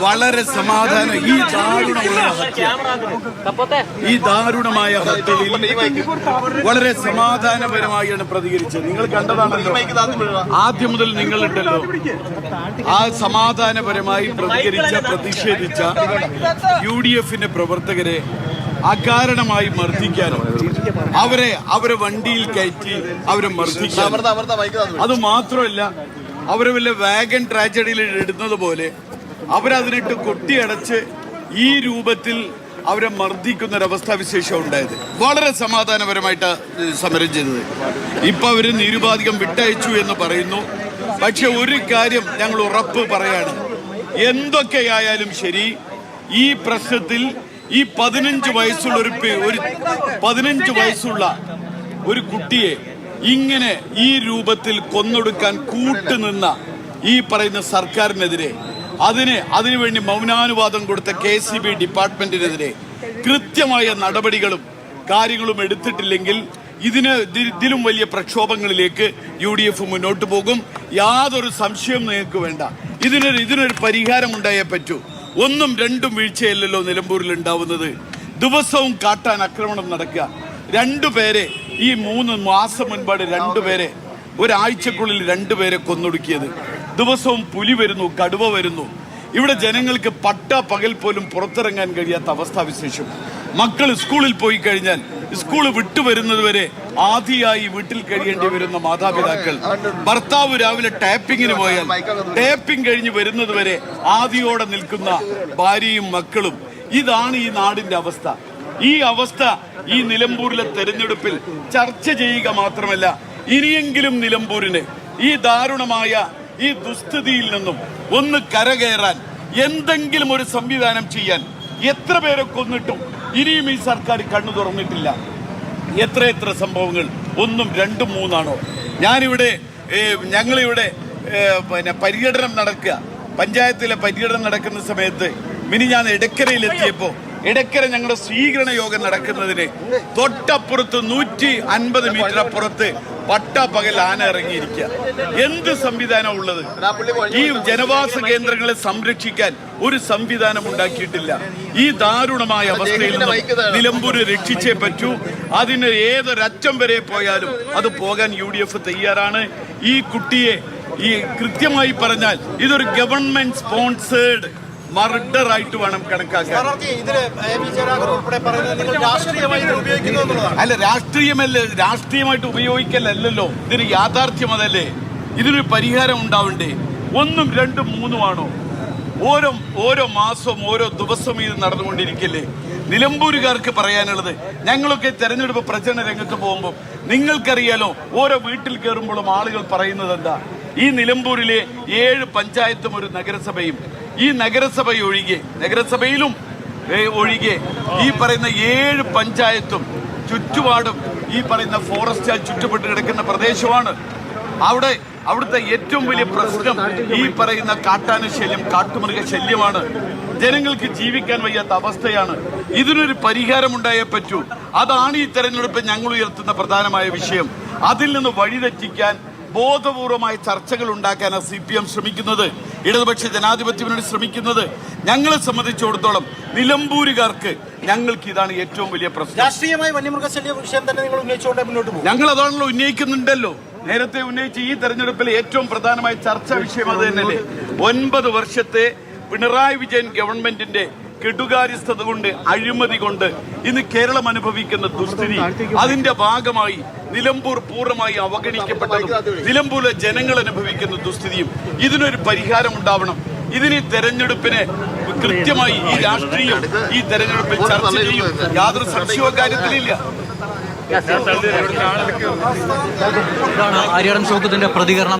വളരെ സമാധാനം ഈ ദാരുണമായ ഹത്യയിൽ വളരെ സമാധാനപരമായാണ് പ്രതികരിച്ചത്. നിങ്ങൾ കണ്ടതാണല്ലോ, ആദ്യം മുതൽ നിങ്ങളുണ്ടല്ലോ ആ സമാധാനപരമായി പ്രതിഷേധിച്ച UDF-ന്റെ പ്രവർത്തകരെ അകാരണമായി മർദ്ദിക്കാനും അവരെ വണ്ടിയിൽ കയറ്റി അവരെ മർദ്ദിക്കാനും, അത് മാത്രമല്ല അവരെ വല്ല വാഗൻ ട്രാജഡിയിൽ ഇടുന്നത് പോലെ അവരതിനിട്ട് കൊട്ടിയടച്ച് ഈ രൂപത്തിൽ അവരെ മർദ്ദിക്കുന്നൊരവസ്ഥാവിശേഷം ഉണ്ടായത്. വളരെ സമാധാനപരമായിട്ട് സമരം ചെയ്തത്. ഇപ്പൊ അവര് നിരുപാധികം വിട്ടയച്ചു എന്ന് പറയുന്നു. പക്ഷെ ഒരു കാര്യം ഞങ്ങൾ ഉറപ്പ് പറയാണ്, എന്തൊക്കെയായാലും ശരി, ഈ പ്രശ്നത്തിൽ ഈ 15 വയസ്സുള്ള ഒരു കുട്ടിയെ ഇങ്ങനെ ഈ രൂപത്തിൽ കൊന്നൊടുക്കാൻ കൂട്ടുനിന്ന ഈ പറയുന്ന സർക്കാരിനെതിരെ, അതിനുവേണ്ടി മൗനാനുവാദം കൊടുത്ത KCB ഡിപ്പാർട്ട്മെന്റിനെതിരെ കൃത്യമായ നടപടികളും കാര്യങ്ങളും എടുത്തിട്ടില്ലെങ്കിൽ ഇതിലും വലിയ പ്രക്ഷോഭങ്ങളിലേക്ക് UDF മുന്നോട്ട് പോകും. യാതൊരു സംശയവും നിങ്ങൾക്ക് വേണ്ട. ഇതിനൊരു പരിഹാരം ഉണ്ടായേ പറ്റൂ. 1ഉം 2ഉം വീഴ്ചയല്ലല്ലോ നിലമ്പൂരിൽ ഉണ്ടാവുന്നത്. ദിവസവും കാട്ടാൻ ആക്രമണം നടക്കുക. 2 പേരെ ഈ 3 മാസം മുൻപാണ് 2 പേരെ, ഒരാഴ്ചക്കുള്ളിൽ 2 പേരെ കൊന്നൊടുക്കിയത്. ദിവസവും പുലി വരുന്നു, കടുവ വരുന്നു. ഇവിടെ ജനങ്ങൾക്ക് പകൽ പോലും പുറത്തിറങ്ങാൻ കഴിയാത്ത അവസ്ഥാവിശേഷം. മക്കൾ സ്കൂളിൽ പോയി കഴിഞ്ഞാൽ സ്കൂൾ വിട്ടുവരുന്നത് വരെ ആദിയായി വീട്ടിൽ കഴിയേണ്ടി വരുന്ന മാതാപിതാക്കൾ, ഭർത്താവ് രാവിലെ ടാപ്പിങ്ങിന് പോയാൽ ടാപ്പിംഗ് കഴിഞ്ഞ് വരുന്നത് വരെ ആദിയോടെ നിൽക്കുന്ന ഭാര്യയും മക്കളും. ഇതാണ് ഈ നാടിന്റെ അവസ്ഥ. ഈ അവസ്ഥ ഈ നിലമ്പൂരിലെ തെരഞ്ഞെടുപ്പിൽ ചർച്ച ചെയ്യുക മാത്രമല്ല, ഇനിയെങ്കിലും നിലമ്പൂരിന് ഈ ദാരുണമായ ഈ ദുസ്ഥിതിയിൽ നിന്നും ഒന്ന് കരകയറാൻ എന്തെങ്കിലും ഒരു സംവിധാനം ചെയ്യാൻ. എത്ര പേരെ കൊന്നിട്ടും ഇനിയും ഈ സർക്കാർ കണ്ണു തുറന്നിട്ടില്ല. എത്ര സംഭവങ്ങൾ, 1ഉം 2ഉം 3ആണോ? ഞങ്ങളിവിടെ പര്യടനം നടക്കുക, പഞ്ചായത്തിലെ പര്യടനം നടക്കുന്ന സമയത്ത് ഞാൻ എടക്കരയിലെത്തിയപ്പോ ഇടയ്ക്കര ഞങ്ങളുടെ സ്വീകരണ യോഗം നടക്കുന്നതിന് തൊട്ടപ്പുറത്ത് 150 മീറ്റർ അപ്പുറത്ത് പകൽ ആന ഇറങ്ങിയിരിക്കുക. എന്ത് സംവിധാനം ഉള്ളത്? ഈ ജനവാസ കേന്ദ്രങ്ങളെ സംരക്ഷിക്കാൻ ഒരു സംവിധാനം ഉണ്ടാക്കിയിട്ടില്ല. ഈ ദാരുണമായ അവസ്ഥയിൽ നിന്ന് നിലമ്പൂര് രക്ഷിച്ചേ പറ്റൂ. അതിന് ഏതൊരറ്റം വരെ പോയാലും അത് പോകാൻ UDF തയ്യാറാണ്. ഈ കുട്ടിയെ കൃത്യമായി പറഞ്ഞാൽ ഇതൊരു ഗവൺമെന്റ് സ്പോൺസേഡ് മർഡർ ആയിട്ട് വേണം കണക്കാക്കാൻ. അല്ല, രാഷ്ട്രീയമായിട്ട് ഉപയോഗിക്കലല്ലോ, ഇതിന് യാഥാർത്ഥ്യം അതല്ലേ. ഇതിനൊരു പരിഹാരം ഉണ്ടാവണ്ടേ? 1ഉം 2ഉം 3ഉമാണോ? ഓരോ മാസവും ഓരോ ദിവസവും ഇത് നടന്നുകൊണ്ടിരിക്കല്ലേ. നിലമ്പൂരുകാർക്ക് പറയാനുള്ളത്, ഞങ്ങളൊക്കെ തെരഞ്ഞെടുപ്പ് പ്രചരണ രംഗത്ത് പോകുമ്പോൾ നിങ്ങൾക്കറിയാലോ, ഓരോ വീട്ടിൽ കയറുമ്പോഴും ആളുകൾ പറയുന്നത് എന്താ? ഈ നിലമ്പൂരിലെ 7 പഞ്ചായത്തും ഒരു നഗരസഭയും, ഈ നഗരസഭയിലും ഒഴികെ ഈ പറയുന്ന 7 പഞ്ചായത്തും ചുറ്റുപാടും ഈ പറയുന്ന ഫോറസ്റ്റാൽ ചുറ്റപ്പെട്ട് കിടക്കുന്ന പ്രദേശമാണ്. അവിടുത്തെ ഏറ്റവും വലിയ പ്രശ്നം ഈ പറയുന്ന കാട്ടാന ശല്യം, കാട്ടുമൃഗ ശല്യമാണ്. ജനങ്ങൾക്ക് ജീവിക്കാൻ വയ്യാത്ത അവസ്ഥയാണ്. ഇതിനൊരു പരിഹാരം ഉണ്ടായേ പറ്റൂ. അതാണ് ഈ തെരഞ്ഞെടുപ്പ് ഞങ്ങൾ ഉയർത്തുന്ന പ്രധാനമായ വിഷയം. അതിൽ നിന്ന് വഴിതെറ്റിക്കാൻ ബോധപൂർവമായ ചർച്ചകൾ ഉണ്ടാക്കാനാണ് CPM ശ്രമിക്കുന്നത്, ഇടതുപക്ഷ ജനാധിപത്യ മുന്നണി ശ്രമിക്കുന്നത്. ഞങ്ങളെ സംബന്ധിച്ചിടത്തോളം നിലമ്പൂരുകാർക്ക് ഞങ്ങൾക്ക് ഇതാണ് ഏറ്റവും വലിയ പ്രശ്നം. രാഷ്ട്രീയമായി വന്യമൃഗശല്യ വിഷയം തന്നെ നിങ്ങൾ ഉന്നയിച്ചുകൊണ്ട് മുന്നോട്ട് പോകും. ഞങ്ങൾ അതാണല്ലോ ഉന്നയിക്കുന്നുണ്ടല്ലോ. നേരത്തെ ഉന്നയിച്ച ഈ തെരഞ്ഞെടുപ്പിലെ ഏറ്റവും പ്രധാനമായ ചർച്ചാ വിഷയം അത് തന്നെയല്ലേ. 9 വർഷത്തെ പിണറായി വിജയൻ ഗവൺമെന്റിന്റെ കെടുകാര്യസ്ഥത കൊണ്ട്, അഴിമതി കൊണ്ട് ഇന്ന് കേരളം അനുഭവിക്കുന്ന ദുസ്ഥിതി, അതിന്റെ ഭാഗമായി നിലമ്പൂർ പൂർണ്ണമായി അവഗണിക്കപ്പെട്ടതും നിലമ്പൂരിലെ ജനങ്ങൾ അനുഭവിക്കുന്ന ദുസ്ഥിതിയും, ഇതിനൊരു പരിഹാരം ഉണ്ടാവണം. ഇതിന് തെരഞ്ഞെടുപ്പിനെ കൃത്യമായി ഈ രാഷ്ട്രീയം ഈ തെരഞ്ഞെടുപ്പിൽ ചർച്ച ചെയ്യും. യാതൊരു സംശയവും കാര്യത്തിലില്ല. ആര്യാടൻ ഷൗക്കത്തിന്റെ പ്രതികരണം.